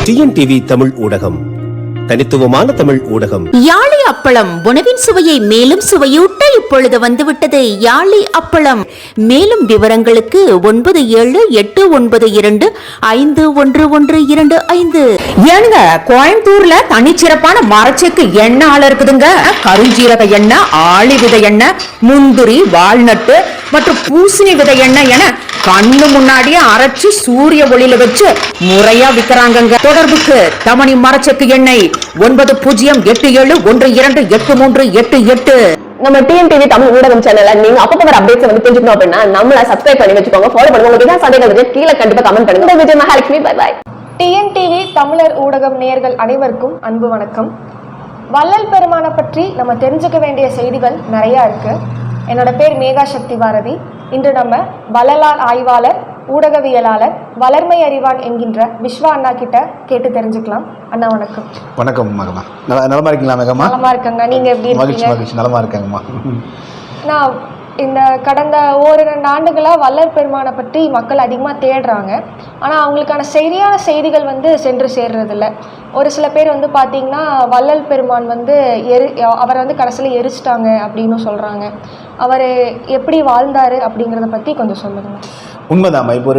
TNTV Tamil ஊடகம், தனித்துவமான தமிழ் ஊடகம். யாழி அப்பளம் உணவின் சுவையை மேலும் சுவையூட்ட இப்பொழுது வந்துவிட்டது யாழி அப்பளம். மேலும் விவரங்களுக்கு 9789251125. ஏனுங்க, கோயம்புத்தூர்ல தனிச்சிறப்பான மரச்செக்கு எண்ணெய் ஆள இருக்குதுங்க. கருஞ்சீரக எண்ணெய், ஆளி விதை எண்ணெய், முந்திரி, வால்நட்டு மற்றும் பூசணி விதை எண்ணெய் என கண்ணு முன்னாடியே அரைச்சு சூரிய ஒளியில வச்சு முறையா விக்கிறாங்க. தொடர்புக்கு தமணி மரச்செக்கு எண்ணெய் 9007128388. நம்ம டிஎன்டிவி தமிழ் ஊடகம் சேனல்ல நீங்க அப்பப்போ வர அப்டேட்ஸ் வந்து தெரிஞ்சுக்கணும் அப்படின்னா நம்மள சப்ஸ்கிரைப் பண்ணி வச்சுக்கோங்க, ஃபாலோ பண்ணுங்க. உங்களுக்கு ஏதாவது சந்தேகங்கள் கீழே கண்டிப்பா கமெண்ட் பண்ணுங்க. Vijay Mahalakshmi, bye bye. TNTV தமிழர் ஊடகம் நேயர்கள் அனைவருக்கும் அன்பு வணக்கம். வள்ளல் பெருமானை பற்றி நம்ம தெரிஞ்சுக்க வேண்டிய செய்திகள் நிறையா இருக்கு. என்னோட பேர் மேகா சக்தி பாரதி. இன்று நம்ம வள்ளலார் ஆய்வாளர், ஊடகவியலாளர், வளர்மை அறிவான் என்கின்ற விஸ்வா அண்ணா கிட்ட கேட்டு தெரிஞ்சுக்கலாம். அண்ணா வணக்கம். வணக்கம் மகமா, நலமா இருக்கீங்களா மகமா? நலமா இருக்கங்க, நீங்க எப்படி இருக்கீங்க? மகிழ்ச்சி, நலமா இருக்கேங்கம்மா. நான் இந்த கடந்த 1-2 ஆண்டுகளாக வள்ளல் பெருமானை பற்றி மக்கள் அதிகமாக தேடுறாங்க. ஆனால் அவங்களுக்கான சரியான செய்திகள் வந்து சென்று சேர்றதில்ல. ஒரு சில பேர் வந்து பார்த்திங்கன்னா வள்ளல் பெருமான் வந்து அவரை வந்து கடைசியில் எரிச்சிட்டாங்க அப்படின்னு சொல்கிறாங்க. அவர் எப்படி வாழ்ந்தார் அப்படிங்கிறத பற்றி கொஞ்சம் சொல்லுங்கள். உண்மைதாம்மா. இப்போ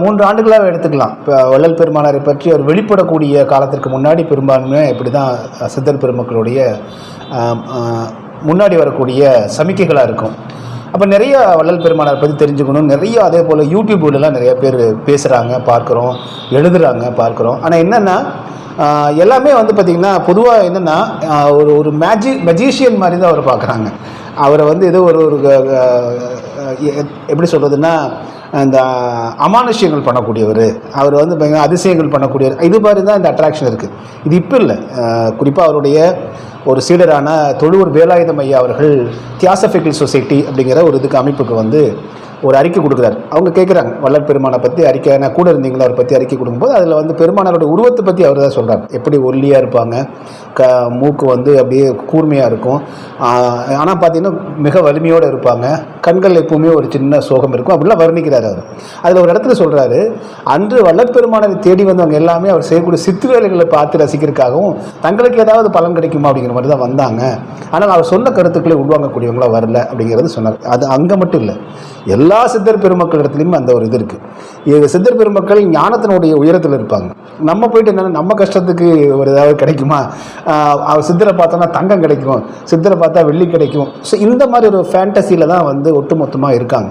3 ஆண்டுகளாக எடுத்துக்கலாம். இப்போ வள்ளல் பெருமானாரை பற்றி அவர் வெளிப்படக்கூடிய காலத்திற்கு முன்னாடி பெரும்பான்மையாக இப்படி தான் சித்தர் பெருமக்களுடைய முன்னாடி வரக்கூடிய சமிக்கைகளாக இருக்கும். அப்போ நிறைய வள்ளல் பெருமானாரை பற்றி தெரிஞ்சுக்கணும். நிறைய அதே போல் யூடியூப்லாம் நிறைய பேர் பேசுகிறாங்க, பார்க்குறோம், எழுதுகிறாங்க, பார்க்குறோம். ஆனால் என்னென்னா எல்லாமே வந்து பார்த்திங்கன்னா பொதுவாக என்னென்னா ஒரு மெஜிஷியன் மாதிரி தான் அவர் பார்க்குறாங்க. அவரை வந்து ஏதோ ஒரு எப்படி சொல்கிறதுன்னா இந்த அமானுஷ்யங்கள் பண்ணக்கூடியவர், அவர் வந்து பார்த்திங்கன்னா அதிசயங்கள் பண்ணக்கூடியவர், இது மாதிரி தான் இந்த அட்ராக்ஷன் இருக்குது. இது இப்போ இல்லை. குறிப்பாக அவருடைய ஒரு சீடரான தொழுவூர் வேலாயுதம் ஐயா அவர்கள் தியாசபிக்கல் சொசைட்டி அப்படிங்கிற ஒரு அமைப்புக்கு வந்து ஒரு அறிக்கை கொடுக்குறாரு. அவங்க கேட்குறாங்க வள்ளல் பெருமானை பற்றி அறிக்கை, நான் கூட இருந்தீங்களா அவரை பற்றி அறிக்கை கொடுக்கும்போது அதில் வந்து பெருமானாரோட உருவத்தை பற்றி அவர் தான் சொல்கிறார். எப்படி ஒல்லியாக இருப்பாங்க, மூக்கு வந்து அப்படியே கூர்மையாக இருக்கும், ஆனால் பார்த்தீங்கன்னா மிக வலிமையோடு இருப்பாங்க, கண்கள் எப்பவுமே ஒரு சின்ன சோகம் இருக்கும், அப்படிலாம் வர்ணிக்கிறார் அவர். அதில் ஒரு இடத்துல சொல்கிறாரு, அன்று வள்ளல் பெருமானை தேடி வந்தவங்க எல்லாமே அவர் செய்யக்கூடிய சித்து வேலைகளை பார்த்து ரசிக்கிறதுக்காகவும் தங்களுக்கு ஏதாவது பலன் கிடைக்குமா அப்படிங்கிற மாதிரி தான் வந்தாங்க. ஆனால் அவர் சொன்ன கருத்துக்களை உள்வாங்கக்கூடியவங்களாம் வரல அப்படிங்கிறது சொன்னார். அது அங்கே மட்டும் இல்லை, எல்லா சித்தர் பெருமக்கள் இடத்துலையும் அந்த ஒரு இது இருக்குது. சித்தர் பெருமக்கள் ஞானத்தினுடைய உயரத்தில் இருப்பாங்க. நம்ம போயிட்டு என்னென்னா நம்ம கஷ்டத்துக்கு ஒரு ஏதாவது கிடைக்குமா, அவர் சித்தரை பார்த்தோன்னா தங்கம் கிடைக்கும், சித்தரை பார்த்தா வெள்ளி கிடைக்கும். ஸோ இந்த மாதிரி ஒரு ஃபேண்டசியில் தான் வந்து ஒட்டுமொத்தமாக இருக்காங்க.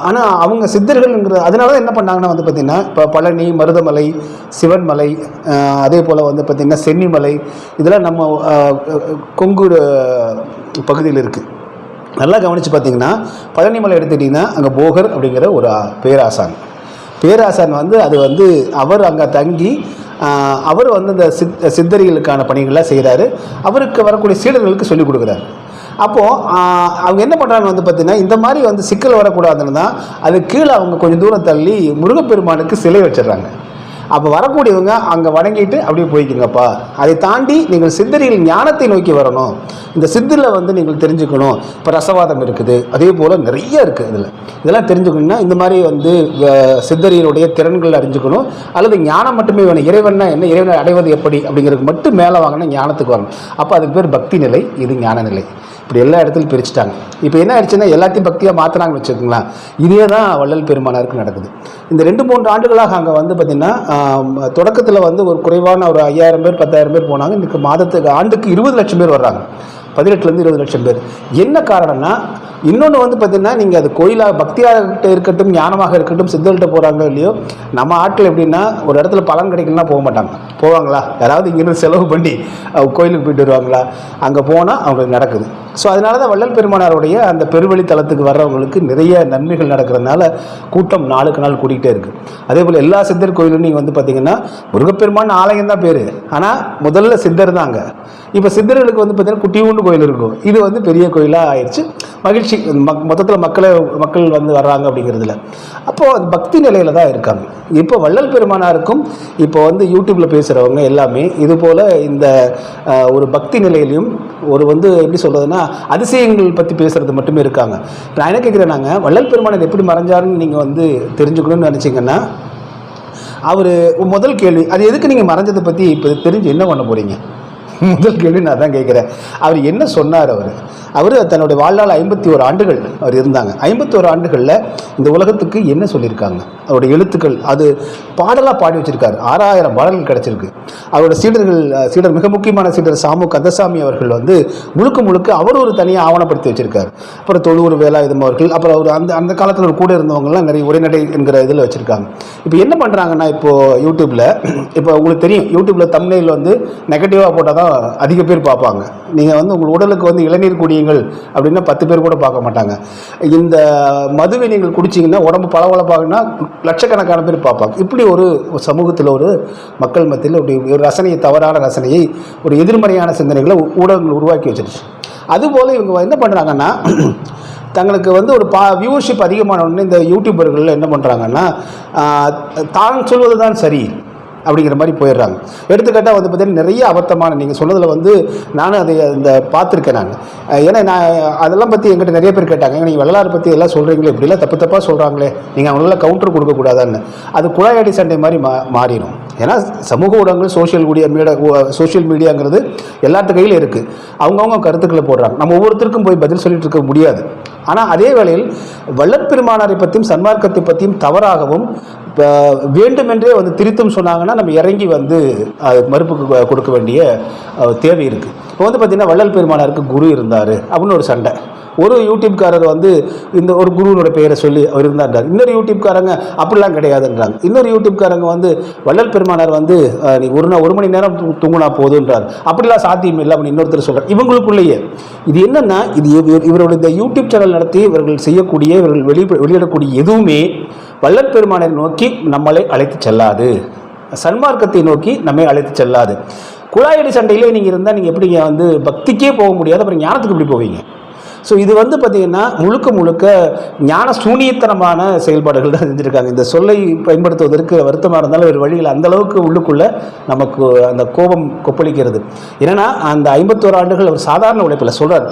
ஆனால் அவங்க சித்தர்கள்ங்கிற அதனால தான் என்ன பண்ணாங்கன்னா வந்து பார்த்திங்கன்னா இப்போ பழனி, மருதமலை, சிவன்மலை, அதே போல் வந்து பார்த்திங்கன்னா சென்னிமலை, இதெல்லாம் நம்ம கொங்கு பகுதியில் இருக்குது. நல்லா கவனித்து பார்த்திங்கன்னா பழனிமலை எடுத்துக்கிட்டிங்கன்னா அங்கே போகர் அப்படிங்கிற ஒரு பேராசான் வந்து அது வந்து அவர் அங்கே தங்கி அவர் வந்து இந்த சித்தர்களுக்கான பணிகள்லாம் செய்கிறாரு. அவருக்கு வரக்கூடிய சீடர்களுக்கு சொல்லிக் கொடுக்குறாரு. அப்போது அவங்க என்ன பண்ணுறாங்க வந்து பார்த்திங்கன்னா இந்த மாதிரி வந்து சிக்கல் வரக்கூடாதுன்னு தான் அது கீழே அவங்க கொஞ்சம் தூரம் தள்ளி முருகப்பெருமானுக்கு சிலை வச்சிடுறாங்க. அப்போ வரக்கூடியவங்க அங்கே வணங்கிட்டு அப்படியே போய்க்குங்கப்பா. அதை தாண்டி நீங்கள் சித்தரிகள் ஞானத்தை நோக்கி வரணும், இந்த சித்தரில் வந்து நீங்கள் தெரிஞ்சுக்கணும். இப்போ ரசவாதம் இருக்குது, அதே போல் நிறைய இருக்குது. இதெல்லாம் தெரிஞ்சுக்கணும்னா இந்த மாதிரி வந்து சித்தரிகளுடைய திறன்கள் அறிஞ்சுக்கணும். அல்லது ஞானம் மட்டுமே வேணும். இறைவன்னா என்ன, இறைவனை அடைவது எப்படி அப்படிங்கிறதுக்கு மட்டும் மேலே வாங்கினா ஞானத்துக்கு வரணும். அப்போ அதுக்கு பேர் பக்தி நிலை, இது ஞான நிலை. இப்படி எல்லா இடத்துலையும் பிரிச்சுட்டாங்க. இப்போ என்ன ஆயிடுச்சுன்னா எல்லாத்தையும் பக்தியாக மாற்றினாங்கன்னு வச்சுக்கோங்களேன். இதே தான் வள்ளல் பெருமானாருக்கு நடக்குது. இந்த 2-3 ஆண்டுகளாக அங்கே வந்து பார்த்திங்கன்னா தொடக்கத்தில் வந்து ஒரு குறைவான ஒரு 5000 பேர் 10,000 பேர் போனாங்க. இன்றைக்கு ஆண்டுக்கு 20 லட்சம் பேர் வர்றாங்க. 18 20 லட்சம் பேர். என்ன காரணம்னா இன்னொன்று வந்து பார்த்திங்கன்னா நீங்கள் அது கோயிலாக பக்தியாக இருக்கட்டும், ஞானமாக இருக்கட்டும், சித்தர்கிட்ட போகிறாங்க இல்லையோ, நம்ம ஆட்கள் எப்படின்னா ஒரு இடத்துல பலன் கிடைக்கலன்னா போக மாட்டாங்க. போவாங்களா? யாராவது இங்கேருந்து செலவு பண்ணி கோயிலுக்கு போயிட்டு வருவாங்களா? அங்கே போனால் அவங்களுக்கு நடக்குது. ஸோ அதனால தான் வள்ளல் பெருமானாருடைய அந்த பெருவழி தலத்துக்கு வர்றவங்களுக்கு நிறைய நன்மைகள் நடக்கிறதுனால கூட்டம் நாளுக்கு நாள் கூட்டிகிட்டே இருக்குது. அதே போல் எல்லா சித்தர் கோயிலும் நீங்கள் வந்து பார்த்திங்கன்னா முருகப்பெருமான் ஆலயம் தான் பேர், ஆனால் முதல்ல சித்தர் தாங்க. இப்போ சித்தர்களுக்கு வந்து பார்த்திங்கன்னா குட்டியூண்டு கோயில் இருக்கும், இது வந்து பெரிய கோயிலாக ஆயிடுச்சு. மகிழ்ச்சி மொத்தத்தில் மக்கள் வந்து வர்றாங்க அப்படிங்கிறதுல. அப்போது அது பக்தி நிலையில் தான் இருக்காங்க. இப்போ வள்ளல் பெருமானாருக்கும் இப்போ வந்து யூடியூப்பில் பேசுகிறவங்க எல்லாமே இது போல் இந்த ஒரு பக்தி நிலையிலையும் ஒரு வந்து எப்படி சொல்கிறதுனா அதிசயங்கள் பற்றி பேசுகிறது மட்டுமே இருக்காங்க. நான் என்ன கேட்குறேன், நாங்கள் வள்ளல் பெருமானார் எப்படி மறைஞ்சாருன்னு நீங்கள் வந்து தெரிஞ்சுக்கணும்னு நினச்சிங்கன்னா அவர் முதல் கேள்வி, அது எதுக்கு நீங்கள் மறைஞ்சதை பற்றி இப்போ தெரிஞ்சு என்ன பண்ண போகிறீங்க? முதல் கேள்வி நான் தான் கேட்குறேன். அவர் என்ன சொன்னார்? அவர் தன்னுடைய வாழ்நாள் 51 ஆண்டுகள் அவர் இருந்தாங்க. 51 ஆண்டுகளில் இந்த உலகத்துக்கு என்ன சொல்லியிருக்காங்க? அவருடைய எழுத்துக்கள் அது பாடலாக பாடி வச்சிருக்காரு. 6000 பாடல்கள் கிடச்சிருக்கு. அவரோட சீடர் மிக முக்கியமான சீடர் சாமு கந்தசாமி அவர்கள் முழுக்க அவர் ஒரு தனியாக ஆவணப்படுத்தி வச்சிருக்காரு. அப்புறம் தொழுவூர் வேலாயுதம் அவர்கள், அப்புறம் அவர் அந்த காலத்தில் ஒரு கூட இருந்தவங்கலாம் நிறைய உரைநடை என்கிற இதில் வச்சுருக்காங்க. இப்போ என்ன பண்ணுறாங்கன்னா, இப்போது யூடியூப்பில் இப்போ உங்களுக்கு தெரியும், யூடியூப்பில் தம்ப்நெயில் நெகட்டிவாக போட்டால் தான் அதிக பேர் பார்ப்பாங்க. நீங்கள் உங்கள் உடலுக்கு இளநீர் குடியுங்கள் அப்படின்னா 10 பேர் கூட பார்க்க மாட்டாங்க. இந்த மதுவை நீங்கள் குடிச்சிங்கன்னா உடம்பு பளபளப்பாகுன்னா லட்சக்கணக்கான பேர் பார்ப்பாங்க. இப்படி ஒரு சமூகத்தில் ஒரு மக்கள் மத்தியில் ஒரு ரசனையை, தவறான ரசனையை, ஒரு எதிர்மறையான சிந்தனைகளை ஊடகங்கள் உருவாக்கி வச்சிருச்சு. அதுபோல் இவங்க என்ன பண்ணுறாங்கன்னா, தங்களுக்கு ஒரு வியூவர்ஷிப் அதிகமான உடனே இந்த யூடியூபர்கள் என்ன பண்ணுறாங்கன்னா, தான் சொல்வது தான் சரி அப்படிங்கிற மாதிரி போயிடுறாங்க. எடுத்துக்காட்டால் பார்த்தீங்கன்னா நிறைய அபத்தமான, நீங்கள் சொன்னதில் நானும் அதை பார்த்துருக்கேன் நான். ஏன்னா நான் அதெல்லாம் பற்றி எங்கிட்ட நிறைய பேர் கேட்டாங்க, நீங்கள் வள்ளலார் பற்றி எல்லாம் சொல்கிறீங்களே, இப்படிலாம் தப்பாக சொல்கிறாங்களே, நீங்கள் அவங்களால கவுண்டர் கொடுக்கக்கூடாதான்னு. அது குழாயடி சண்டை மாதிரி மாறிடும். ஏன்னா சமூக ஊடகங்கள், சோஷியல் மீடியாங்கிறது எல்லாத்து கையில் இருக்குது. அவங்கவுங்க கருத்துக்களை போடுறாங்க. நம்ம ஒவ்வொருத்தருக்கும் போய் பதில் சொல்லிட்டு இருக்க முடியாது. ஆனால் அதே வேளையில் வள்ளற்பெருமானாரை பற்றியும் சன்மார்க்கத்தை பற்றியும் தவறாகவும் வேண்டுமென்றே திருத்தும் சொன்னாங்கன்னா நம்ம இறங்கி மறுப்புக்கு கொடுக்க வேண்டிய தேவை இருக்குது. இப்போ பார்த்திங்கன்னா வள்ளல் பெருமானாருக்கு குரு இருந்தார் அப்படின்னு ஒரு சண்டை. ஒரு யூடியூப்காரர் இந்த ஒரு குருவோட பெயரை சொல்லி அவர் இருந்தார். இன்னொரு யூடியூப்காரங்க அப்படிலாம் கிடையாதுன்றாங்க. இன்னொரு யூடியூப்காரங்க வள்ளல் பெருமானார் நீ ஒரு மணி நேரம் தூங்கினா போதுன்றார். அப்படிலாம் சாத்தியம் இல்லை அப்படின்னு இன்னொருத்தர் சொல்கிறார். இவங்களுக்குள்ளேயே இது என்னன்னா, இது இவருடைய இந்த யூடியூப் சேனல் நடத்தி இவர்கள் செய்யக்கூடிய, இவர்கள் வெளியிடக்கூடிய எதுவுமே வள்ளல் பெருமானை நோக்கி நம்மளை அழைத்து செல்லாது, சன்மார்க்கத்தை நோக்கி நம்மை அழைத்து செல்லாது. குழாயடி சண்டையிலே நீங்கள் இருந்தால் நீங்கள் எப்படி பக்திக்கே போக முடியாது, அப்புறம் ஞானத்துக்கு எப்படி போவீங்க? ஸோ இது பார்த்திங்கன்னா முழுக்க ஞான சூனியத்தனமான செயல்பாடுகள் தான் செஞ்சுருக்காங்க. இந்த சொல்லை பயன்படுத்துவதற்கு வருத்தமாக இருந்தாலும் ஒரு வழியில் அந்தளவுக்கு உள்ளுக்குள்ளே நமக்கு அந்த கோபம் கொப்பளிக்கிறது. ஏன்னா அந்த 51 ஆண்டுகள் அவர் சாதாரண உழைப்பில் சொல்கிறார்.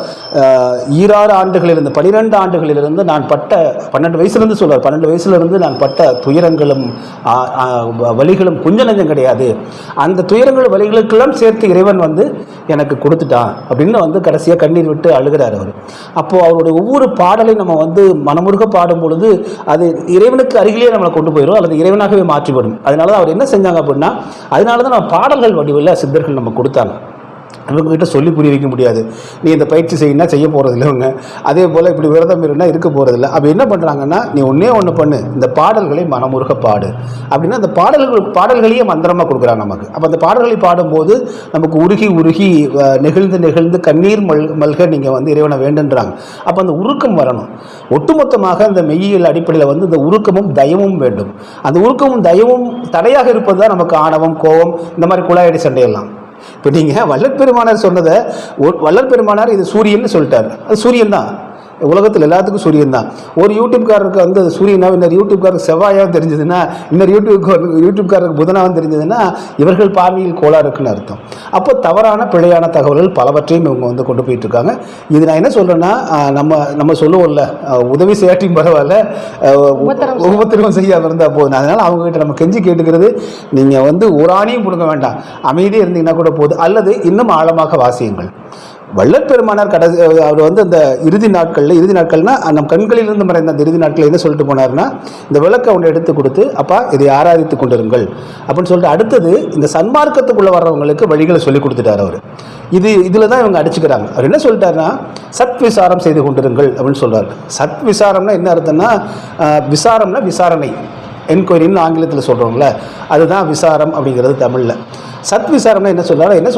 26 ஆண்டுகளிலிருந்து 12 ஆண்டுகளிலிருந்து நான் பட்ட 12 வயசுலேருந்து சொல்கிறார், 12 வயசுலேருந்து நான் பட்ட துயரங்களும் வலிகளும் கொஞ்சம் நஞ்சம் கிடையாது. அந்த துயரங்கள் வலிகளுக்கெல்லாம் சேர்த்து இறைவன் எனக்கு கொடுத்துட்டான் அப்படின்னு கடைசியாக கண்ணீர் விட்டு அழுகிறார் அவர். அப்போது அவருடைய ஒவ்வொரு பாடலை நம்ம மனமுருக பாடும் பொழுது அது இறைவனுக்கு அருகிலேயே நம்மளை கொண்டு போயிடும், அல்லது இறைவனாகவே மாற்றிவிடும். அதனால தான் அவர் என்ன செஞ்சாங்க அப்படின்னா, அதனால தான் நம்ம பாடல்கள் வடிவில் சித்தர்கள் நம்ம கொடுத்தாங்க. இவங்ககிட்ட சொல்லி புரிய வைக்க முடியாது. நீ இந்த பயிற்சி செய்யினா செய்ய போகிறதில்ல இவங்க, அதே போல் இப்படி விரதம் இருந்தா இருக்க போகிறதில்ல. அப்போ என்ன பண்ணுறாங்கன்னா, நீ ஒன்று பண்ணு, இந்த பாடல்களை மனமுருக பாடு அப்படின்னா அந்த பாடல்களையே மந்திரமாக கொடுக்குறாங்க நமக்கு. அப்போ அந்த பாடல்களை பாடும்போது நமக்கு உருகி நெகிழ்ந்து கண்ணீர் மல்க நீங்கள் இறைவனை வேண்டுன்றாங்க. அப்போ அந்த உருக்கம் வரணும். ஒட்டுமொத்தமாக அந்த மெய்யியல் அடிப்படையில் இந்த உருக்கமும் தயமும் வேண்டும். அந்த உருக்கமும் தயமும் தடையாக இருப்பது தான் நமக்கு ஆணவம், கோபம், இந்த மாதிரி குழாயடி சண்டையெல்லாம். இப்போ நீங்கள் வள்ளல் பெருமானார் சொன்னதை, வள்ளல் பெருமானார் இது சூரியன் சொல்லிட்டார், அது சூரியன் தான், உலகத்தில் எல்லாத்துக்கும் சூரியன் தான். ஒரு யூடியூப்காரருக்கு அது சூரியனா, இன்னொரு யூடியூப்காரருக்கு செவ்வாயாக தெரிஞ்சதுன்னா, இன்னொரு யூடியூப்காரருக்கு புதனாகவும் தெரிஞ்சதுன்னா இவர்கள் பார்வையில் கோளாறு இருக்குன்னு அர்த்தம். அப்போ தவறான பிழையான தகவல்கள் பலவற்றையும் இவங்க கொண்டு போயிட்டு இருக்காங்க. இது நான் என்ன சொல்கிறேன்னா, நம்ம சொல்லுவோம்ல, உதவி செய்யாட்டியும் பரவாயில்ல, உபத்திரவம் செய்யாமல் இருந்தால் போதும். அதனால் அவங்ககிட்ட நம்ம கெஞ்சி கேட்டுக்கிறது, நீங்கள் ஒரு ஆணியும் கொடுக்க வேண்டாம், அமைதியாக இருந்தீங்கன்னா கூட போதும், அல்லது இன்னும் ஆழமாக வாசியுங்கள். வள்ளல் பெருமானார் அவர் அந்த இறுதி நாட்கள்னா நம் கண்களிலிருந்து மறைந்த அந்த இறுதி நாட்கள் என்ன சொல்லிட்டு போனார்னா, இந்த விளக்கை ஒன்று எடுத்து கொடுத்து, அப்பா இதை ஆராதித்து கொண்டிருங்கள் அப்படின்னு சொல்லிட்டு, அடுத்தது இந்த சன்மார்க்கத்துக்குள்ளே வர்றவங்களுக்கு வழிகளை சொல்லி கொடுத்துட்டார் அவர். இதில் தான் இவங்க அடிச்சுக்கிறாங்க. அவர் என்ன சொல்லிட்டாருன்னா, சத் விசாரம் செய்து கொண்டிருங்கள் அப்படின்னு சொல்கிறார். சத் விசாரம்னா என்ன அர்த்தம்னா, விசாரம்னா விசாரணை, என்கொயரின்னு ஆங்கிலத்தில் சொல்கிறோம்ல, அதுதான் விசாரம் அப்படிங்கிறது தமிழில். சத் விசாரம்னா என்ன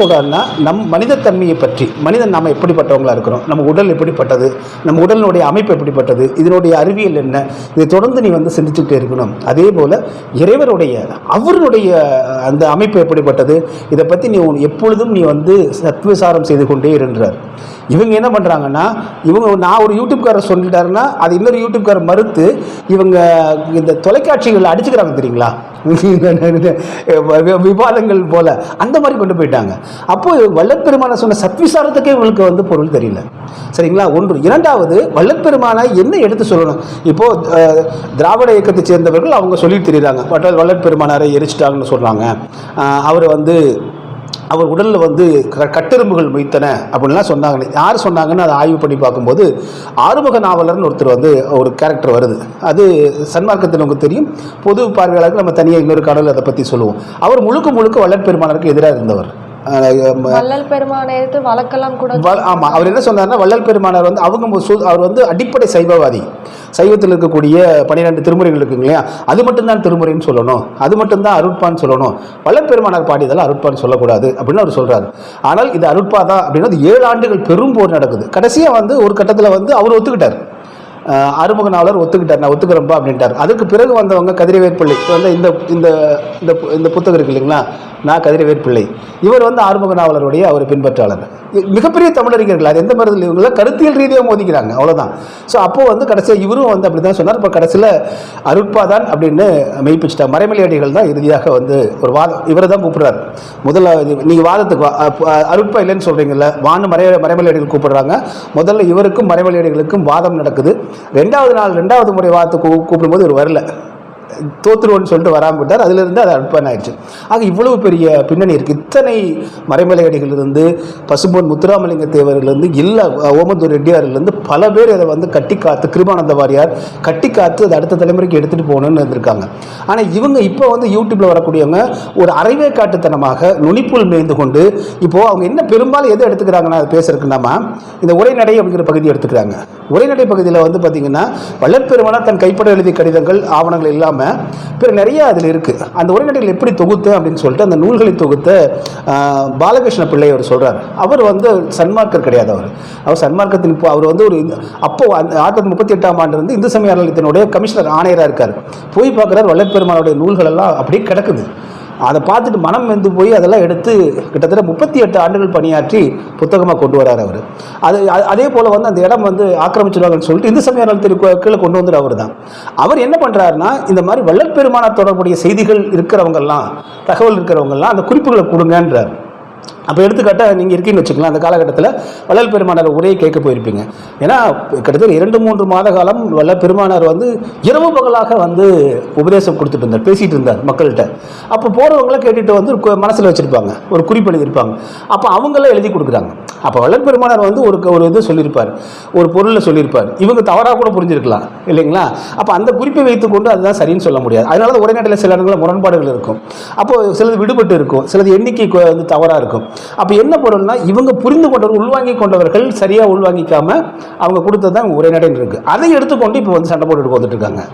சொல்கிறாருன்னா, மனிதத்தன்மையை பற்றி, மனிதன் நாம் எப்படிப்பட்டவங்களாக இருக்கிறோம், நம்ம உடல் எப்படிப்பட்டது, நம்ம உடலினுடைய அமைப்பு எப்படிப்பட்டது, இதனுடைய அறிவியல் என்ன, இதை தொடர்ந்து நீ சிந்திச்சுக்கிட்டே இருக்கணும். அதே போல் அவருடைய அந்த அமைப்பு எப்படிப்பட்டது, இதை பற்றி நீ எப்பொழுதும் நீ சத் விசாரம் செய்து கொண்டே இருன்றார். இவங்க என்ன பண்ணுறாங்கன்னா, நான் ஒரு யூடியூப்காரர் சொல்லிட்டாருன்னா அது இன்னொரு யூடியூப்காரர் மறுத்து இவங்க இந்த தொலைக்காட்சிகள் அடிச்சுக்கிறாங்க தெரியுங்களா, விவாதங்கள் போல அந்த மாதிரி கொண்டு போயிட்டாங்க. அப்போ வள்ளற்பெருமான சொன்ன சத்விசாரத்துக்கே இவங்களுக்கு பொருள் தெரியல. சரிங்களா? ஒன்று. இரண்டாவது, வள்ளற்பெருமான என்ன எடுத்து சொல்லணும்? இப்போ திராவிட இயக்கத்தை சேர்ந்தவர்கள் அவங்க சொல்லிட்டு தெரியுறாங்க, வள்ளற்பெருமானாரை எரிச்சிட்டாங்கன்னு சொல்றாங்க, அவர் உடலில் கட்டெரும்புகள் மொய்த்தன அப்படின்லாம் சொன்னாங்க. யார் சொன்னாங்கன்னு அதை ஆய்வு பண்ணி பார்க்கும்போது ஆறுமுக நாவலர்னு ஒருத்தர் ஒரு கேரக்டர் வருது. அது சன்மார்க்கத்தில் உங்களுக்கு தெரியும். பொது பார்வையாளருக்கு நம்ம தனியாக இன்னொரு கடவுள் அதை பற்றி சொல்லுவோம். அவர் முழுக்க முழுக்க வள்ளற்பெருமானருக்கு எதிராக இருந்தவர். வள்ளல் பெருமானை எடுத்து வழக்கெல்லாம் கூட. ஆமா, அவர் என்ன சொன்னார்னா, வள்ளல் பெருமானார் அவர் அடிப்படை சைவவாதி. சைவத்தில் இருக்கக்கூடிய 12 திருமுறைகள் இருக்குங்க இல்லையா, அது மட்டும்தான் திருமுறைன்னு சொல்லணும், அது மட்டும்தான் அருட்பான்னு சொல்லணும். வள்ளல் பெருமானார் பாடியதெல்லாம் அருட்பான்னு சொல்லக்கூடாது அப்படின்னு அவர் சொல்றாரு. ஆனால் இது அருட்பா தான் அப்படின்னா 7 ஆண்டுகள் பெரும் போர் நடக்குது. கடைசியாக ஒரு கட்டத்தில் அவர் ஒத்துக்கிட்டார். ஆறுமுக நாவலர் ஒத்துக்கிட்டார், நான் ஒத்துக்கிறேன்ப்பா அப்படின்ட்டார். அதுக்கு பிறகு வந்தவங்க கதிரவேற் பிள்ளை இந்த புத்தகம் இருக்கு இல்லைங்களா, நான் கதிரவேற் பிள்ளை, இவர் ஆறுமுக நாவலருடைய அவர் பின்பற்றாளர். மிகப்பெரிய தமிழறிஞர்கள். அது எந்த மாதிரி இவங்கள கருத்தியல் ரீதியாக மோதிக்கிறாங்க, அவ்வளோதான். ஸோ அப்போது கடைசியாக இவரும் அப்படி தான் சொன்னார். இப்போ கடைசியில் அருட்பாதான் அப்படின்னு மெய்ப்பிச்சிட்டார். மறைமலையடிகள் தான் இறுதியாக ஒரு வாதம், இவரை தான் கூப்பிடுறாரு. முதல்ல நீங்கள் வாதத்துக்கு அருட்பா இல்லைன்னு சொல்கிறீங்கல்ல, மறைமலையடிகள் கூப்பிடுறாங்க. முதல்ல இவருக்கும் மறைமலையடிகளுக்கும் வாதம் நடக்குது. ரெண்டாவது முறை வாதத்துக்கு கூப்பிடும்போது இவர் வரல, தோத்துருவோன்னு சொல்லிட்டு வராமல் விட்டார். அதிலிருந்து அது அற்பன் ஆயிடுச்சு. ஆக இவ்வளவு பெரிய பின்னணி இருக்குது. இத்தனை மறைமலையடிகளிலிருந்து, பசும்பொன் முத்துராமலிங்க தேவரிலிருந்து, ஓமந்தூர் ரெட்டியாரிலிருந்து பல பேர் அதை கட்டி காத்து, கிருபானந்த வாரியார் கட்டி காத்து அதை அடுத்த தலைமுறைக்கு எடுத்துகிட்டு போகணும்னு இருந்திருக்காங்க. ஆனால் இவங்க இப்போ யூடியூப்பில் வரக்கூடியவங்க ஒரு அரைவே காட்டுத்தனமாக நுனிப்புள் மேய்ந்து கொண்டு இப்போது அவங்க என்ன பெரும்பாலும் எதை எடுத்துக்கிறாங்கன்னா, அது பேசுறதுக்குனாமா இந்த உரைநடை அப்படிங்கிற பகுதி எடுத்துக்கிறாங்க. உரைநடை பகுதியில் பார்த்தீங்கன்னா, வள்ளற்பெருமானார் தன் கைப்பட எழுதிய கடிதங்கள், ஆவணங்கள் இல்லாமல் பிற நிறைய அதில் இருக்குது. அந்த உரைநடைகள் எப்படி தொகுத்தேன் அப்படின்னு சொல்லிட்டு அந்த நூல்களை தொகுத்த பாலகிருஷ்ண பிள்ளை அவர் சொல்கிறார். அவர் சன்மார்க்கர் கிடையாது. அவர் சன்மார்க்கத்தின் அவர் ஒரு அப்போ 1938ஆம் ஆண்டு இருந்து இந்து சமய அறநிலையத்தினுடைய கமிஷனர் ஆணையராக இருக்கார். போய் பார்க்குறார், வள்ளற்பெருமானுடைய நூல்கள் எல்லாம் அப்படியே கிடக்குது. அதை பார்த்துட்டு மனம் வெந்து போய் அதெல்லாம் எடுத்து கிட்டத்தட்ட 38 ஆண்டுகள் பணியாற்றி புத்தகமாக கொண்டு வரார் அவர். அதே போல் அந்த இடம் ஆக்கிரமிச்சிருவாங்கன்னு சொல்லிட்டு இந்து சமய அறநிலையத்திற்கு கீழே கொண்டு வந்துட்டு அவர் தான். அவர் என்ன பண்ணுறாருன்னா, இந்த மாதிரி வள்ளல் பெருமானார் தொடர்புடைய செய்திகள் இருக்கிறவங்கெல்லாம், தகவல் இருக்கிறவங்கெல்லாம் அந்த குறிப்புகளை கொடுங்கன்றார். அப்போ எடுத்துக்காட்ட நீங்கள் இருக்கீங்கன்னு வச்சுக்கலாம், அந்த காலகட்டத்தில் வள்ளல் பெருமானார் உரையை கேட்க போயிருப்பீங்க. ஏன்னா கிட்டத்தட்ட 2-3 மாத காலம் வள்ளல் பெருமானார் இரவு பகலாக உபதேசம் கொடுத்துட்டு இருந்தார், பேசிகிட்டு இருந்தார் மக்கள்கிட்ட. அப்போ போகிறவங்கள கேட்டுட்டு மனசில் வச்சுருப்பாங்க, ஒரு குறிப்பு எழுதியிருப்பாங்க. அப்போ அவங்களாம் எழுதி கொடுக்குறாங்க. அப்போ வள்ளல் பெருமானார் ஒரு இது சொல்லியிருப்பார், ஒரு பொருளில் சொல்லியிருப்பார், இவங்க தவறாக கூட புரிஞ்சிருக்கலாம் இல்லைங்களா. அப்போ அந்த குறிப்பை வைத்துக்கொண்டு அதுதான் சரின்னு சொல்ல முடியாது. அதனால தான் உரைநடையில் சில இடங்களில் முரண்பாடுகள் இருக்கும். அப்போது சிலது விடுபட்டு இருக்கும், சிலது எண்ணிக்கை தவறாக இருக்கும். அப்போ என்ன பொருள்னா, இவங்க புரிந்து கொண்டவர், உள்வாங்கி கொண்டவர்கள் சரியாக உள்வாங்கிக்காம அவங்க கொடுத்தது தான் உரைநடைன்னு இருக்கு. அதை எடுத்துக்கொண்டு இப்போ சண்டை போட்டுட்டு வந்துட்டு இருக்காங்க.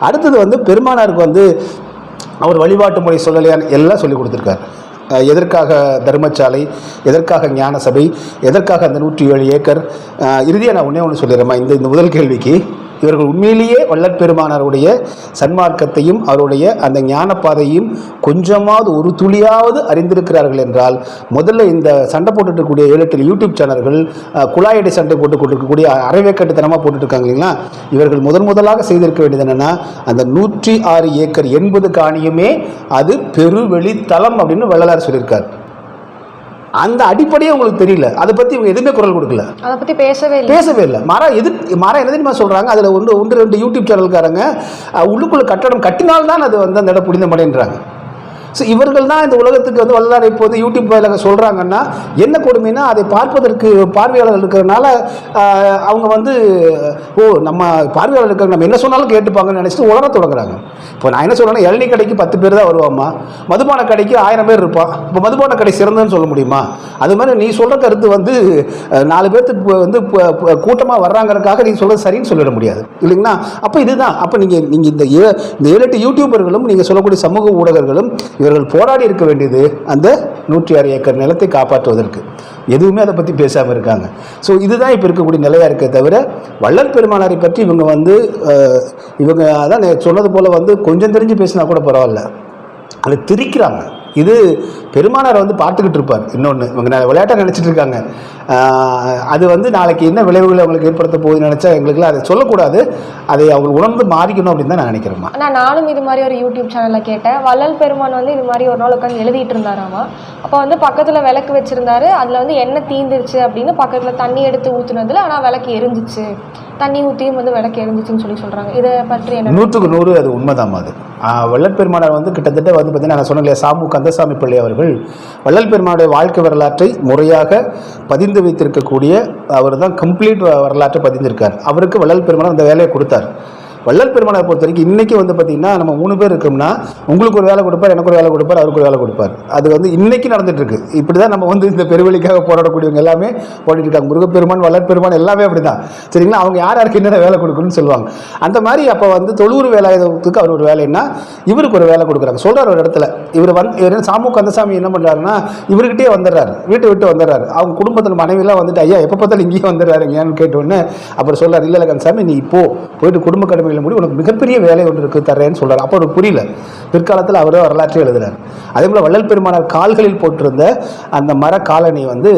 அடுத்தது பெருமானாருக்கு அவர் வழிபாட்டு முறை சொல்லலையான்னு எல்லாம் சொல்லி கொடுத்துருக்காரு. எதற்காக தர்மசாலை, எதற்காக ஞான சபை, எதற்காக அந்த 107 ஏக்கர். இறுதியாக நான் ஒன்றே சொல்லிடுறேம்மா, இந்த முதல் கேள்விக்கு இவர்கள் உண்மையிலேயே வள்ளல் பெருமானாருடைய சன்மார்க்கத்தையும் அவருடைய அந்த ஞானப்பாதையும் கொஞ்சமாவது ஒரு துளியாவது அறிந்திருக்கிறார்கள் என்றால், முதல்ல இந்த சண்டை போட்டுட்டு இருக்கக்கூடிய 7-8 யூடியூப் சேனல்கள் குழாயடி சண்டை போட்டு கொண்டிருக்கக்கூடிய அரைவேக்கட்டுத்தனமாக போட்டுட்டு இருக்காங்க இல்லைங்களா, இவர்கள் முதலாக செய்திருக்க வேண்டியது என்னென்னா, அந்த 106 ஏக்கர் 80 காணியுமே அது பெருவெளி தலம் அப்படின்னு வள்ளலார் சொல்லியிருக்கார். அந்த அடிப்படையே உங்களுக்கு தெரியல, அதை பற்றி இவங்க எதுவுமே குரல் கொடுக்கல, அதை பற்றி பேசவே இல்லை. மாறா என்ன தெரியுமா சொல்கிறாங்க, அதில் 1-2 யூடியூப் சேனல்காரங்க உள்ளுக்குள்ள கட்டடம் கட்டினால்தான் அது அந்த இடம் புனிதமடைன்றாங்க. ஸோ இவர்கள் தான் இந்த உலகத்துக்கு வள்ளலார் இப்போது யூடியூப் வாயிலாக சொல்கிறாங்கன்னா என்ன கொடுமைன்னா, அதை பார்ப்பதற்கு பார்வையாளர்கள் இருக்கிறதுனால அவங்க நம்ம பார்வையாளர் இருக்கிற நம்ம என்ன சொன்னாலும் கேட்டுப்பாங்கன்னு நினச்சிட்டு உலக தொடங்குறாங்க. இப்போ நான் என்ன சொல்கிறேன்னா, இளநீ கடைக்கு 10 பேர் தான் வருவாம்மா, மதுபான கடைக்கு 1000 பேர் இருப்பான். இப்போ மதுபான கடை சிறந்ததுன்னு சொல்ல முடியுமா? அது மாதிரி நீ சொல்கிற கருத்து 4 பேர்த்துக்கு கூட்டமாக வர்றாங்கிறதுக்காக நீ சொல்கிறது சரின்னு சொல்லிட முடியாது இல்லைங்களா. அப்போ இதுதான். அப்போ நீங்கள் இந்த 7-8 யூடியூபர்களும் நீங்கள் சொல்லக்கூடிய சமூக ஊடகங்களும் இவர்கள் போராடி இருக்க வேண்டியது அந்த 106 ஏக்கர் நிலத்தை காப்பாற்றுவதற்கு. எதுவுமே அதை பற்றி பேசாமல் இருக்காங்க. ஸோ இதுதான் இப்போ இருக்கக்கூடிய நிலையாக இருக்க தவிர, வள்ளல் பெருமானாரை பற்றி இவங்க அதான் சொன்னது போல் கொஞ்சம் தெரிஞ்சு பேசினா கூட பரவாயில்ல, அதை திரிக்கிறாங்க. இது பெருமானார் வந்து பார்த்துக்கிட்டு இருப்பார். இன்னொன்று இவங்க விளையாட்டாக நினச்சிட்டு இருக்காங்க. அது வந்து நாளைக்கு என்ன விளைவுகளை அவங்களுக்கு ஏற்படுத்த போகுதுன்னு நினச்சா எங்களுக்குலாம் அதை சொல்லக்கூடாது. அதை அவங்க உணர்ந்து மாறிக்கணும் அப்படின்னு தான் நான் நினைக்கிறேன். ஆனால் நானும் இது மாதிரி ஒரு யூடியூப் சேனலில் கேட்டேன். வள்ளல் பெருமான் வந்து இது மாதிரி ஒரு நாள் உட்காந்து எழுதிட்டு இருந்தாராமா. அப்போ வந்து பக்கத்தில் விளக்கு வச்சுருந்தாரு. அதில் வந்து எண்ணெய் தீந்துருச்சு அப்படின்னு பக்கத்தில் தண்ணி எடுத்து ஊற்றுனதில் ஆனால் விளக்கு எரிஞ்சிச்சு, தண்ணி ஊற்றியும் வந்து விளக்கு எரிஞ்சிச்சுன்னு சொல்கிறாங்க. இதை பற்றி என்ன? 100க்கு 100 அது உண்மைதான். அது வள்ளல் பெருமானார் வந்து கிட்டத்தட்ட வந்து பார்த்தீங்கன்னா நான் சொன்னேன் இல்லையா, சாமு கந்தசாமி பிள்ளை அவர்கள் வள்ளல் பெருமானுடைய வாழ்க்கை வரலாற்றை முறையாக பதிந்து வைத்திருக்கக்கூடிய அவர் தான் கம்ப்ளீட் வரலாற்றை பதிந்திருக்கார். அவருக்கு வள்ளல் பெருமானார் அந்த வேலையை கொடுத்தார். வள்ளல் பெருமானார் பொறுத்த வரைக்கும் இன்றைக்கி வந்து பார்த்திங்கன்னா நம்ம 3 பேர் இருக்கோம்னா உங்களுக்கு ஒரு வேலை கொடுப்பார், எனக்கு ஒரு வேலை கொடுப்பார், அவருக்கு ஒரு வேலை கொடுப்பார். அது வந்து இன்றைக்கி நடந்துகிட்ருக்கு. இப்படி தான் நம்ம வந்து இந்த பெருவெளிக்காக போராடக்கூடியவங்க எல்லாமே போட்டுட்டு இருக்காங்க. முருகப்பெருமான், வள்ளல் பெருமான் எல்லாமே அப்படி தான். சரிங்களா? அவங்க யாருக்கு என்னென்ன வேலை கொடுக்கணும்னு சொல்லுவாங்க. அந்த மாதிரி அப்போ வந்து தொழுவுறு வேலாயுதத்துக்கு அவர் ஒரு வேலைன்னா இவருக்கு ஒரு வேலை கொடுக்குறாங்க. சொல்கிறார் ஒரு இடத்துல, இவர் சாமு கந்தசாமி என்ன பண்ணுறாருன்னா இவர்கிட்டே வந்துடுறாரு, வீட்டை விட்டு வந்துடுறாரு. அவங்க குடும்பத்தில் மனைவிலாம் வந்துட்டு ஐயா எப்போ பார்த்தாலும் இங்கேயே வந்துடுறாரு ஏன்னு கேட்டோன்னே அப்புறம் சொல்கிறார், இல்லை கந்தசாமி நீ போயிட்டு குடும்ப கடமை முடி உனக்கு மிகப்பெரிய வேலை ஒன்று இருக்கு தர்றேன்னு சொல்றாரு. அப்போ அவருக்கு புரியல. பிற்காலத்தில் அவரே வரலாற்றை எழுதுறாரு. அதே போல வள்ளல் பெருமானார் கால்களில் போட்டிருந்த அந்த மர காலணி வந்து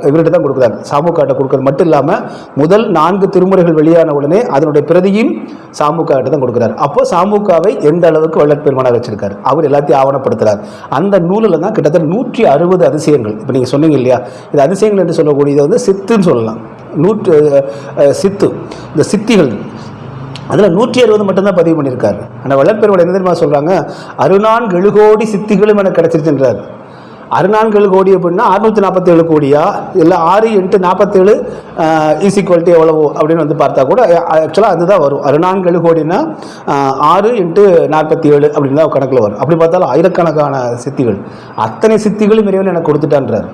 இவர்கிட்ட தான் கொடுக்குறாரு. சாமுக்காட்ட கொடுக்கறது மட்டும் இல்லாமல் முதல் 4 திருமுறைகள் வெளியான உடனே அதனுடைய பிரதியும் சாமுக்காட்ட தான் கொடுக்குறாரு. அப்போ சாமுக்காவை எந்த அளவுக்கு வள்ளல் பெருமானார் வச்சிருக்காரு, அவர் எல்லாத்தையும் ஆவணப்படுத்துறார். அந்த நூலில் தான் கிட்டத்தட்ட 160 அதிசயங்கள். இப்போ நீங்கள் சொன்னீங்க இல்லையா, இது அதிசயங்கள் என்று சொல்லக்கூடியது வந்து சித்துன்னு சொல்லலாம். சித்து, இந்த சித்திகள் அதில் 160 மட்டும்தான் பதிவு பண்ணியிருக்காரு. ஆனால் வள்ளல் பெருமாள் என்ன தெரியுமா சொல்கிறாங்க, 64 கோடி சித்திகளும் எனக்கு கிடச்சிருச்சுன்றார். 64 கோடி அப்படின்னா 647 கோடியா இல்லை 6 × 47 = எவ்வளவோ அப்படின்னு வந்து பார்த்தா கூட ஆக்சுவலாக அதுதான் வரும். 64 கோடினா 6 × 47 அப்படின்னு தான் கணக்கில் வரும். அப்படி பார்த்தாலும் ஆயிரக்கணக்கான சித்திகள், அத்தனை சித்திகளும் இறைவன் எனக்கு கொடுத்துட்டான்றார்.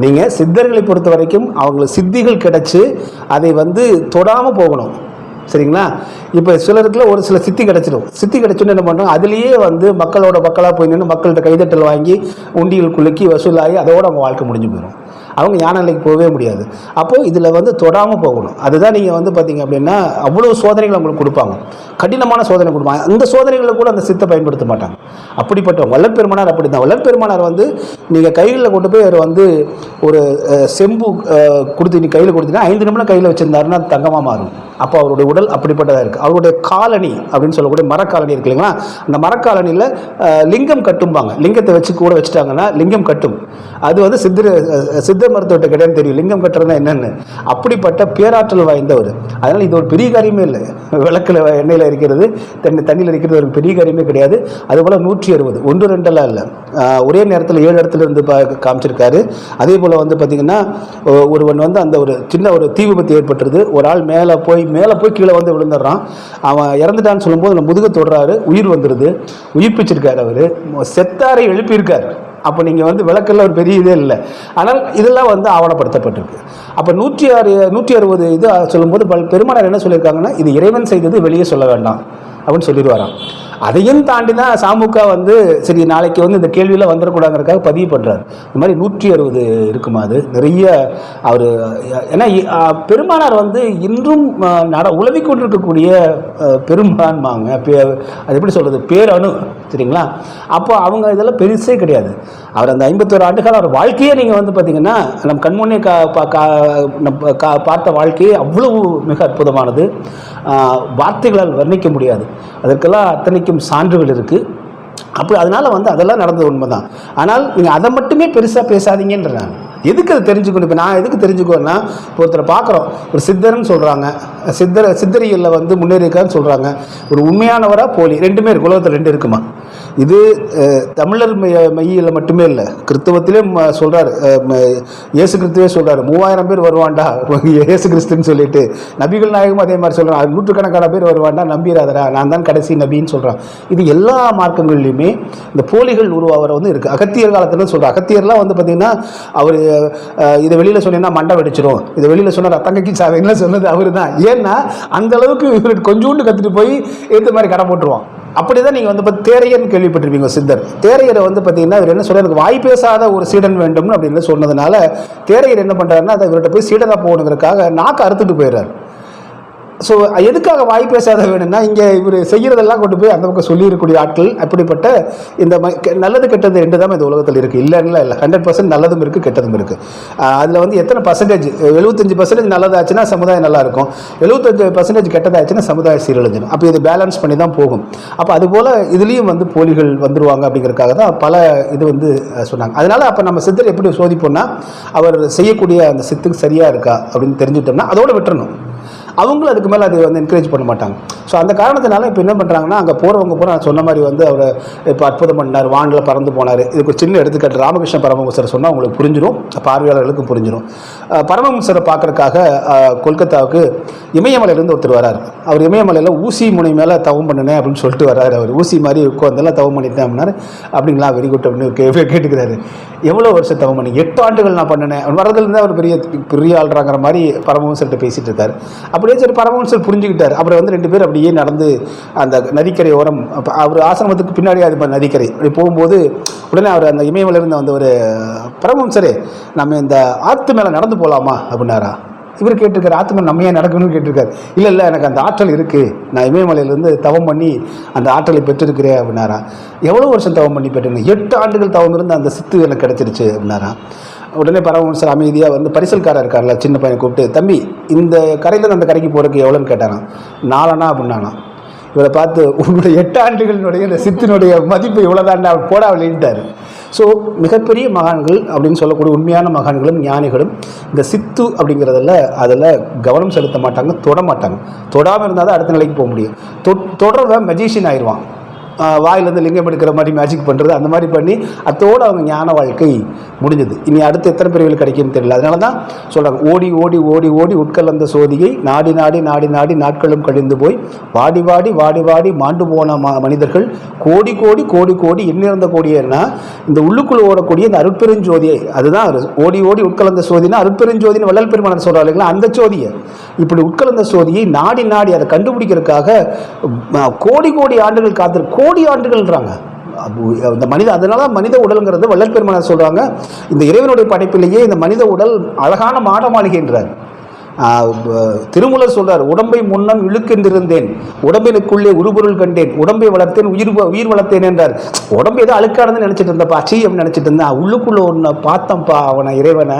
நீங்கள் சித்தர்களை பொறுத்த வரைக்கும் அவங்களுக்கு சித்திகள் கிடைச்சி அதை வந்து தொடாமல் போகணும். சரிங்களா? இப்போ சிலருக்குள்ள ஒரு சில சித்தி கிடச்சிடும். சித்தி கிடச்சுன்னு என்ன பண்ணுறோம், அதுலேயே வந்து மக்களாக போய் நின்று மக்கள்கிட்ட கைதட்டல் வாங்கி உண்டியல் குலுக்கி வசூலாகி அதோடு அவங்க வாழ்க்கை முடிஞ்சு போயிடும். அவங்க ஞான நிலைக்கு போகவே முடியாது. அப்போது இதில் வந்து தொடாமல் போகணும். அதுதான் நீங்கள் வந்து பார்த்தீங்க அப்படின்னா அவ்வளோ சோதனைகள் அவங்களுக்கு கொடுப்பாங்க, கடினமான சோதனை கொடுப்பாங்க. அந்த சோதனைகளில் கூட அந்த சித்தை பயன்படுத்த மாட்டாங்க. அப்படிப்பட்ட வள்ளல் பெருமானார் அப்படி தான். வள்ளல் பெருமானார் வந்து நீங்கள் கைகளில் கொண்டு போய் அவர் வந்து ஒரு செம்பு கொடுத்து நீ கையில் கொடுத்தீங்கன்னா 5 நிமிடம் கையில் வச்சுருந்தாருன்னா அது தங்கமாக மாறும். அப்போ அவருடைய உடல் அப்படிப்பட்டதாக இருக்குது. அவருடைய காலனி அப்படின்னு சொல்லக்கூடிய மரக்காலனி இருக்கு இல்லைங்களா, அந்த மரக்காலனியில் லிங்கம் கட்டும்பாங்க. லிங்கத்தை வச்சு கூட வச்சுட்டாங்கன்னா லிங்கம் கட்டும். அது வந்து சித்த மருத்துவத்தை கிடையாது தெரியும் லிங்கம் கட்டுறதுனா என்னென்னு. அப்படிப்பட்ட பேராற்றல் வாய்ந்தவர். அதனால் இது ஒரு பெரிய காரியமே இல்லை. விளக்கில் எண்ணெயில் இருக்கிறது, தண்ணியில் இருக்கிறது ஒரு பெரிய காரியமே கிடையாது. அதுபோல் 160 1 2 இல்லை, ஒரே நேரத்தில் 7 இடத்துல இருந்து காமிச்சிருக்காரு. அதே போல் வந்து பார்த்திங்கன்னா ஒருவன் வந்து அந்த ஒரு சின்ன ஒரு தீ விபத்து ஏற்பட்டுருது. ஒரு ஆள் மேலே போய் கீழே வந்து விழுந்துடுறான். அவன் இறந்துட்டான்னு சொல்லும்போது அந்த முதுக தொடுறாரு, உயிர் வந்துடுது. உயிர்ப்பிச்சிருக்காரு. அவர் செத்தாரை எழுப்பியிருக்கார். அப்போ நீங்கள் வந்து விளக்கெல்லாம் ஒரு பெரிய இதே இல்லை. ஆனால் இதெல்லாம் வந்து ஆவணப்படுத்தப்பட்டிருக்கு. அப்போ 160 இது சொல்லும்போது பெருமானார் என்ன சொல்லியிருக்காங்கன்னா, இது இறைவன் செய்தது வெளியே சொல்ல வேண்டாம் அப்படின்னு சொல்லிடுவாராம். அதையும் தாண்டி தான் சாமுக்கா வந்து சரி நாளைக்கு வந்து இந்த கேள்வியில் வந்துடக்கூடாதுங்கிறதுக்காக பதிவு பண்ணுறாரு. இந்த மாதிரி 160 இருக்குமா, அது நிறைய அவர். ஏன்னா பெருமானார் வந்து இன்றும் உலவி கொண்டிருக்கக்கூடிய பெருமான்மாங்க, அது எப்படி சொல்கிறது, பேரணு. சரிங்களா? அப்போ அவங்க இதெல்லாம் பெருசே கிடையாது. அவர் அந்த 51 ஆண்டுகால அவர் வாழ்க்கையே நீங்கள் வந்து பார்த்தீங்கன்னா நம்ம கண்முன்னே பார்த்த வாழ்க்கையே அவ்வளவு மிக அற்புதமானது, வார்த்தைகளால் வர்ணிக்க முடியாது. அதற்கெல்லாம் அத்தனைக்கும் சான்றுகள் இருக்குது. அப்போ அதனால் வந்து அதெல்லாம் நடந்தது உண்மை தான். ஆனால் நீங்கள் அதை மட்டுமே பெருசாக பேசாதீங்கன்றாங்க. எதுக்கு அதை தெரிஞ்சுக்கணும்? இப்போ நான் எதுக்கு தெரிஞ்சுக்கோன்னா, இப்போ ஒருத்தரை பார்க்குறோம், ஒரு சித்தர்னு சொல்கிறாங்க, சித்தரியலில் வந்து முன்னேறியிருக்கான்னு சொல்கிறாங்க. ஒரு உண்மையானவராக போலி ரெண்டுமே இருக்கு. உலகத்தில் 2 இருக்குமா? இது தமிழர் மையில் மட்டுமே இல்லை, கிறிஸ்தவத்திலே சொல்கிறார். இயேசு கிறிஸ்துவே சொல்கிறார், 3000 பேர் வருவான்டா இயேசு கிறிஸ்துன்னு சொல்லிட்டு. நபிகள் நாயகமும் அதே மாதிரி சொல்கிறான், 100கணக்கான பேர் வருவான்டா, நம்பிராதரா, நான் தான் கடைசி நபின்னு சொல்கிறான். இது எல்லா மார்க்கங்கள்லையுமே இந்த போலிகள் உருவாகிற வந்து இருக்குது. அகத்தியர் காலத்தில் சொல்கிறார். அகத்தியர்லாம் வந்து பார்த்திங்கன்னா அவர் இதை வெளியில் சொன்னீங்கன்னா மண்டை வெடிச்சிடும், இதை வெளியில் சொன்னால் ரத்தங்கக்கி சாவைன்னு சொன்னது அவர் தான். ஏன்னா அந்த அளவுக்கு இவர் கொஞ்சோண்டு கற்றுட்டு போய் ஏற்ற மாதிரி கடை போட்டுருவான். அப்படி தான் நீங்கள் வந்து தேரையர்னு கேள்விப்பட்டிருப்பீங்க. சித்தர் தேரையரை வந்து பார்த்தீங்கன்னா இவர் என்ன சொல்கிறார், எனக்கு வாய் பேசாத ஒரு சீடன் வேண்டும்னு அப்படின்னு சொன்னதுனால தேரையர் என்ன பண்ணுறாருன்னா அதை இவர்கிட்ட போய் சீடனாக போகணுங்கிறதுக்காக நாக்கு அறுத்துட்டு போயிடுறாரு. ஸோ எதுக்காக வாய் பேசாத வேணும்னா, இங்கே இவர் செய்கிறதெல்லாம் கொண்டு போய் அந்த பக்கம் சொல்லியிருக்கக்கூடிய ஆட்கள் அப்படிப்பட்ட இந்த நல்லது கெட்டது ரெண்டு தான் இந்த உலகத்தில் இருக்குது. இல்லைன்னா இல்லை, 100% நல்லதும் இருக்குது, கெட்டதும் இருக்குது. அதில் வந்து எத்தனை பர்சன்டேஜ், 75% நல்லதாச்சுன்னா சமுதாயம் நல்லா இருக்கும், 75% கெட்டதாச்சுன்னா சமுதாயம் சீரழிஞ்சிடும். அப்போ இது பேலன்ஸ் பண்ணி தான் போகும். அப்போ அதுபோல் இதுலேயும் வந்து போலிகள் வந்துருவாங்க அப்படிங்கிறதுக்காக தான் பல இது வந்து சொன்னாங்க. அதனால் அப்போ நம்ம சித்தர் எப்படி சோதிப்போம்னா, அவர் செய்யக்கூடிய அந்த சித்துக்கு சரியாக இருக்கா அப்படின்னு தெரிஞ்சுட்டோம்னா அதோடு விட்டுறணும். அவங்களும் அதுக்கு மேலே அது வந்து என்கரேஜ் பண்ண மாட்டாங்க. ஸோ அந்த காரணத்தினால இப்போ என்ன பண்ணுறாங்கன்னா, அங்கே போகிறவங்க பூரா நான் சொன்ன மாதிரி வந்து அவர் இப்போ அற்புதம் பண்ணார், வானில் பறந்து போனார். இதுக்கு ஒரு சின்ன எடுத்துக்காட்டு ராமகிருஷ்ண பரமஹம்சர் சொன்னால் உங்களுக்கு புரிஞ்சிடும், பார்வையாளர்களுக்கும் புரிஞ்சிடும். பரமஹம்சரை பார்க்குறதுக்காக கொல்கத்தாவுக்கு இமயமலையிலேருந்து ஒருத்தர் வராரு. அவர் இமயமலையில் ஊசி முனை மேலே தவம் பண்ணினேன் அப்படின்னு சொல்லிட்டு வர்றாரு. அவர் ஊசி மாதிரி உட்காந்தெல்லாம் தவம் பண்ணிட்டேன் அப்படின்னாரு. அப்படிங்களா, வெரி குட் அப்படின்னு கேட்டுக்கிறாரு. எவ்வளோ வருஷம் தவம் பண்ணி? 8 ஆண்டுகள் நான் பண்ணினேன். வரதுலேருந்து அவர் பெரிய ஆள்றாங்கிற மாதிரி பரமஹம்சர்கிட்ட பேசிகிட்டு இருக்காரு. அப்படியே சரி பரமஹம்சர் புரிஞ்சுக்கிட்டார். அப்புறம் வந்து 2 பேர் அப்படியே நடந்து அந்த நதிக்கரை ஓரம், அவர் ஆசிரமத்துக்கு பின்னாடி அது நதிக்கரை அப்படி போகும்போது உடனே அவர் அந்த இமயமலையிலிருந்து வந்து ஒரு பரமஹம்சரே நம்ம இந்த ஆற்று மேலே நடந்து போகலாமா அப்படின்னாரா. இவர் கேட்டிருக்காரு, ஆற்று மேலே நம்ம ஏன் நடக்கணும்னு கேட்டிருக்காரு. இல்லை எனக்கு அந்த ஆற்றல் இருக்குது, நான் இமயமலையிலேருந்து தவம் பண்ணி அந்த ஆற்றலை பெற்றிருக்கிறேன் அப்படின்னாரா. எவ்வளோ வருஷம் தவம் பண்ணி பெற்றுருங்க? 8 ஆண்டுகள் தவம் இருந்து அந்த சித்து எனக்கு கிடச்சிருச்சு அப்படின்னாரா. உடனே பரமஹம்சர் அமைதியாக வந்து பரிசல்காரர் இருக்கார்ல, சின்ன பையனை கூப்பிட்டு, தம்பி இந்த கரையிலேருந்து அந்த கரைக்கு போகிறதுக்கு எவ்வளோன்னு கேட்டாரான். 4 அணா அப்படின்னானா. இவரை பார்த்து, உன்னுடைய 8 ஆண்டுகளினுடைய இந்த சித்தினுடைய மதிப்பு இவ்வளோதான்டா, போடா விளையிட்டார். ஸோ மிகப்பெரிய மகான்கள் அப்படின்னு சொல்லக்கூடிய உண்மையான மகான்களும் ஞானிகளும் இந்த சித்து அப்படிங்கிறதில் அதில் கவனம் செலுத்த மாட்டாங்க, தொட மாட்டாங்க. தொடாமல் இருந்தால் தான் அடுத்த நிலைக்கு போக முடியும். தொடர்வன் மெஜிஷியன் ஆயிடுவான். வாயிலேருந்து லிங்கம் எடுக்கிற மாதிரி மேஜிக் பண்ணுறது, அந்த மாதிரி பண்ணி அதோடு அவங்க ஞான வாழ்க்கை முடிஞ்சது. இனி அடுத்து எத்தனை பிரிவுகள் கிடைக்கும்னு தெரியல. அதனால தான் சொல்கிறாங்க, ஓடி ஓடி ஓடி ஓடி உட்கலந்த சோதியை நாடி நாடி நாடி நாடி நாட்களும் கழிந்து போய் வாடி வாடி வாடி வாடி மாண்டு போன மனிதர்கள் கோடி கோடி கோடி கோடி எண்ணிறந்த கோடியன்னா இந்த உள்ளுக்குள் ஓடக்கூடிய இந்த அருட்பெருஞ்சோதியை, அதுதான் ஓடி ஓடி உட்கலந்த சோதினா அருட்பெருஞ்சோதின்னு வள்ளல் பெருமானார் சொல்கிறார் இல்லைங்களா, அந்த சோதியை இப்படி உட்கலந்த சோதியை நாடி நாடி அதை கண்டுபிடிக்கிறதுக்காக கோடி கோடி ஆண்டுகள் காத்திரு, கோடி ஆண்டுகள்ன்றாங்க இந்த மனித. அதனால மனித உடல்ங்கிறது வள்ளல் பெருமானார் சொல்றாங்க, இந்த இறைவனுடைய படைப்பிலேயே இந்த மனித உடல் அழகான மாட மாளிகைன்றார். திருமூலர் சொல்றார், உடம்பை முன்னம் இழுக்கென்றிருந்தேன், உடம்பினுக்குள்ளே உருபொருள் கண்டேன், உடம்பை வளர்த்தேன், உயிர் வளர்த்தேன் என்றார். உடம்பு ஏதோ அழுக்கானதுன்னு நினைச்சிட்டு இருந்தப்பா, அச்சி அப்படின்னு நினைச்சிட்டு இருந்தேன். உள்ளுக்குள்ள ஒன்று பார்த்தப்பா, அவனை இறைவனை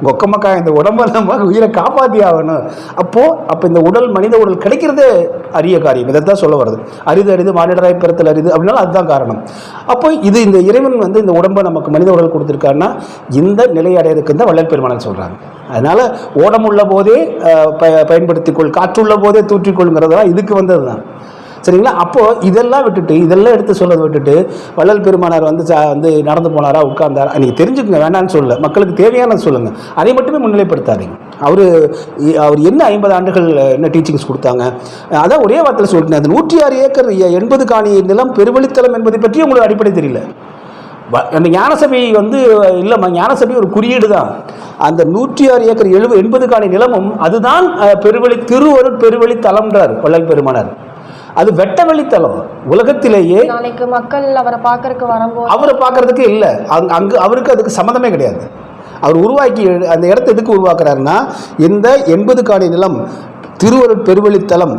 கொக்கமக்கா இந்த உடம்பை நம்ம உயிரை காப்பாற்றி ஆகணும். அப்போ இந்த உடல் மனித உடல் கிடைக்கிறதே அரிய காரியம். இதைத்தான் சொல்ல வருது, அரிது அரிது மானிடராய் பிறத்தல் அரிது அப்படின்னாலும் அதுதான் காரணம். அப்போ இந்த இறைவன் வந்து இந்த உடம்பை நமக்கு மனித உடல் கொடுத்துருக்காருன்னா இந்த நிலை அடையிறதுக்கு தான் வள்ளல் பெருமானார் சொல்றாங்க. அதனால ஓடமுள்ள போதே பயன்படுத்திக்கொள், காற்றுள்ள போதே தூற்றிக்கொள்ங்கிறதெல்லாம் இதுக்கு வந்தது தான். சரிங்களா? அப்போது இதெல்லாம் விட்டுட்டு, இதெல்லாம் எடுத்து சொல்லதை விட்டுட்டு வள்ளல் பெருமானார் வந்து நடந்து போனாரா, உட்கார்ந்தாரா, நீங்கள் தெரிஞ்சுக்கங்க, வேண்டான்னு சொல்ல, மக்களுக்கு தேவையானது சொல்லுங்கள், அதை மட்டுமே முன்னிலைப்படுத்தாதீங்க. அவர் என்ன 50 ஆண்டுகள் என்ன டீச்சிங்ஸ் கொடுத்தாங்க, அதான் ஒரே வார்த்தையில் சொல்லிட்டேன். அது 106 ஏக்கர் 80 காணி நிலம் பெருவழித்தலம் என்பதை பற்றி உங்களுக்கு அடிப்படை தெரியல. அந்த ஞானசபை வந்து இல்லைம்மா, ஞானசபை ஒரு குறியீடு தான். அந்த 106 ஏக்கர் 80 காணி நிலமும் அதுதான் திருவருட் பெருவழி தலம்ன்றார் வள்ளல் பெருமானார். அது வெட்ட வெளித்தலம். உலகத்திலேயே நாளைக்கு மக்கள் அவரை பார்க்கறதுக்கு வரும்போது அவரை பார்க்கறதுக்கு இல்லை, அங்கு அவருக்கு அதுக்கு சம்மந்தமே கிடையாது. அவர் உருவாக்கி அந்த இடத்த எதுக்கு உருவாக்குறாருன்னா, இந்த 80 காணி நிலம் திருவருட் பெருவழித்தலம்,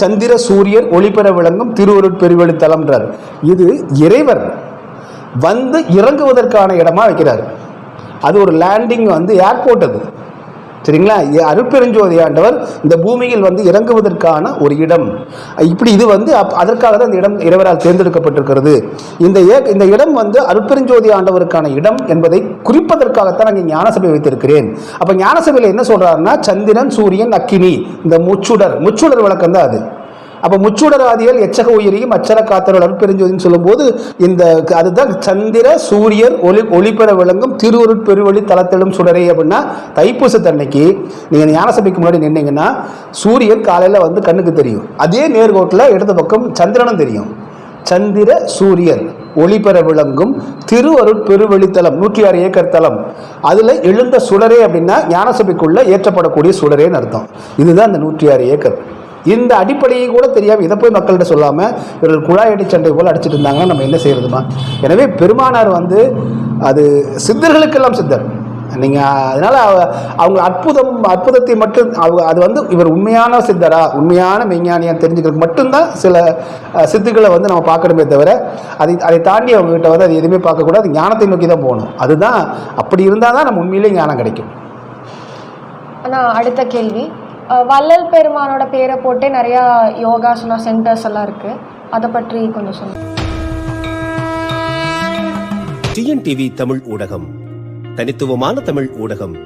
சந்திர சூரியர் ஒளிபெற விளங்கும் திருவருட் பெருவழித்தலம்ன்றார். இது இறைவர் வந்து இறங்குவதற்கான இடமா வைக்கிறார். அது ஒரு லேண்டிங் வந்து ஏர்போர்ட். அது சரிங்களா? அருட்பெருஞ்சோதி ஆண்டவர் இந்த பூமியில் வந்து இறங்குவதற்கான ஒரு இடம். இப்படி இது வந்து அதற்காக தான் இந்த இடம் இறைவரால் தேர்ந்தெடுக்கப்பட்டிருக்கிறது. இந்த இடம் வந்து அருட்பெருஞ்சோதி ஆண்டவருக்கான இடம் என்பதை குறிப்பதற்காகத்தான் அங்கே ஞானசபை வைத்திருக்கிறேன். அப்போ ஞானசபையில் என்ன சொல்றாருன்னா, சந்திரன் சூரியன் அக்கினி, இந்த முச்சுடர் விளக்கம் தான் அது. அப்போ முச்சுடராதிகள் எச்சக உயிரியும் அச்சர காத்தவர்கள் அருட்பெருஞ்சோதின்னு சொல்லும்போது அதுதான் சந்திர சூரியர் ஒளிபெற விளங்கும் திருவருட் பெருவழி தலத்திலும் சுடரே. அப்படின்னா தைப்பூசத்தன்னைக்கு நீங்கள் ஞானசபைக்கு முன்னாடி நின்னீங்கன்னா சூரியன் காலையில் வந்து கண்ணுக்கு தெரியும், அதே நேர்கோட்டில் இடது பக்கம் சந்திரனும் தெரியும். சந்திர சூரியர் ஒளிபெற விளங்கும் திருவருட் பெருவெளித்தலம் 106 ஏக்கர் தலம், அதில் எழுந்த சுடரே அப்படின்னா ஞானசபைக்குள்ள ஏற்றப்படக்கூடிய சுடரேன்னு அர்த்தம். இதுதான் அந்த 106 ஏக்கர். இந்த அடிப்படையை கூட தெரியாமல் இதை போய் மக்கள்கிட்ட சொல்லாமல் இவர்கள் குழாய் அடி சண்டை போல் அடிச்சுட்டு இருந்தாங்கன்னா நம்ம என்ன செய்யறதுமா? எனவே பெருமானார் வந்து அது சித்தர்களுக்கெல்லாம் சித்தர். நீங்கள் அதனால் அவங்க அற்புதத்தை மட்டும் அது வந்து இவர் உண்மையான சித்தரா உண்மையான மெய்ஞானியான்னு தெரிஞ்சுக்கிறதுக்கு மட்டும்தான் சில சித்துக்களை வந்து நம்ம பார்க்கணுமே தவிர அதை தாண்டி அவங்ககிட்ட வந்து அது எதுவுமே பார்க்கக்கூடாது, ஞானத்தை நோக்கி தான் போகணும். அதுதான் அப்படி இருந்தால் தான் நம்ம உண்மையிலே ஞானம் கிடைக்கும். ஆனால் அடுத்த கேள்வி, வள்ளல் பெருமானோட பேரை போட்டே நிறையா யோகாசனா சென்டர்ஸ் எல்லாம் இருக்குது, அதை பற்றி கொஞ்சம் சொல்லுங்கள். டிஎன்டிவி தமிழ் ஊடகம், தனித்துவமான தமிழ் ஊடகம்.